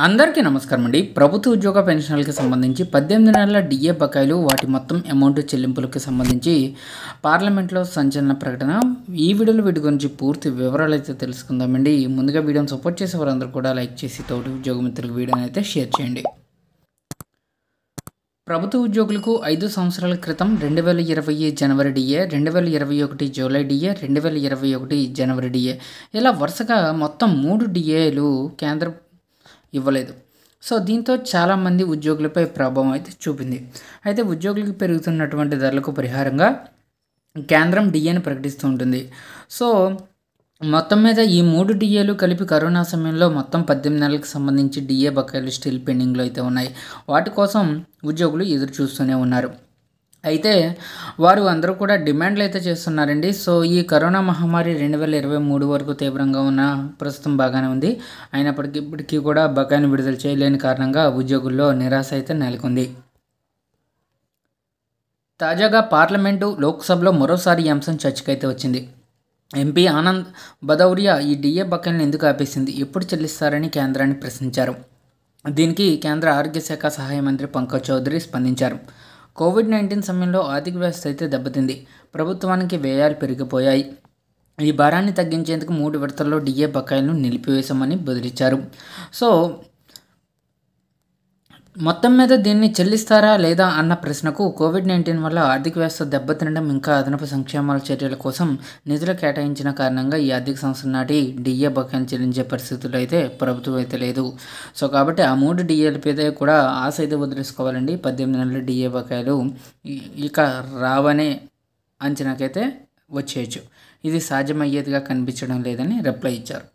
అందరికీ నమస్కారం అండి. ప్రభుత్వ ఉద్యోగ పెన్షన్‌లకి సంబంధించి 18 నెలల డీఏ బకాయిలు వాటి మొత్తం అమౌంట్ చెల్లింపులకి సంబంధించి పార్లమెంట్‌లో సంచలన ప్రకటన. ఈ వీడియోలో వీటి గురించి పూర్తి వివరాలైతే తెలుసుకుందామండి. ముందుగా వీడియోని సపోర్ట్ చేసే వారందరూ కూడా లైక్ చేసి తోటి ఉద్యోగ మిత్రులకు వీడియోని అయితే షేర్ చేయండి. ప్రభుత్వ ఉద్యోగులకు 5 సంవత్సరాల క్రితం 2020 జనవరి డీఏ, 2021 జూలై డీఏ, 2021 జనవరి డీఏ ఇలా వరుసగా మొత్తం 3 డీఏలు కేంద్రం ఇవ్వలేదు. సో దీంతో చాలామంది ఉద్యోగులపై ప్రభావం అయితే చూపింది. అయితే ఉద్యోగులకు పెరుగుతున్నటువంటి ధరలకు పరిహారంగా కేంద్రం డీఏని ప్రకటిస్తూ ఉంటుంది. సో మొత్తం మీద ఈ 3 డీఏలు కలిపి కరోనా సమయంలో మొత్తం 18 నెలలకు సంబంధించి డీఏ బకాయిలు స్టిల్ పెండింగ్లో అయితే ఉన్నాయి. వాటి కోసం ఉద్యోగులు ఎదురు చూస్తూనే ఉన్నారు. అయితే వారు అందరూ కూడా డిమాండ్లు అయితే చేస్తున్నారండి. సో ఈ కరోనా మహమ్మారి 2023 వరకు తీవ్రంగా ఉన్న ప్రస్తుతం బాగానే ఉంది. అయినప్పటికీ ఇప్పటికీ కూడా బకాయిని విడుదల చేయలేని కారణంగా ఉద్యోగుల్లో నిరాశ అయితే నెలకొంది. తాజాగా పార్లమెంటు, లోక్సభలో మరోసారి ఈ అంశం చర్చకైతే వచ్చింది. ఎంపీ ఆనంద్ భదౌరియా ఈ డీఏ బకాయిలను ఎందుకు ఆపేసింది, ఎప్పుడు చెల్లిస్తారని కేంద్రాన్ని ప్రశ్నించారు. దీనికి కేంద్ర ఆరోగ్య శాఖ సహాయ మంత్రి పంకజ్ చౌదరి స్పందించారు. కోవిడ్-19 సమయంలో ఆర్థిక వ్యవస్థ అయితే దెబ్బతింది. ప్రభుత్వానికి వ్యయాలు పెరిగిపోయాయి. ఈ భారాన్ని తగ్గించేందుకు 3 విడతల్లో డీఏ బకాయిలను నిలిపివేశామని బెదిరించారు. సో మొత్తం మీద దీన్ని చెల్లిస్తారా లేదా అన్న ప్రశ్నకు కోవిడ్-19 వల్ల ఆర్థిక వ్యవస్థ దెబ్బతినడం, ఇంకా అదనపు సంక్షేమాల చర్యల కోసం నిధులు కేటాయించిన కారణంగా ఈ ఆర్థిక సంవత్సరం నాటి డీఏ బకాయిలు చెల్లించే పరిస్థితుల్లో అయితే ప్రభుత్వం అయితే లేదు. సో కాబట్టి ఆ 3 డీఏలపై కూడా ఆశ అయితే వదిలేసుకోవాలండి. 18 నెలల డీఏ బకాయిలు ఇక రావనే అంచనాకైతే వచ్చేయచ్చు. ఇది సాధ్యమయ్యేదిగా కనిపించడం లేదని రిప్లై ఇచ్చారు.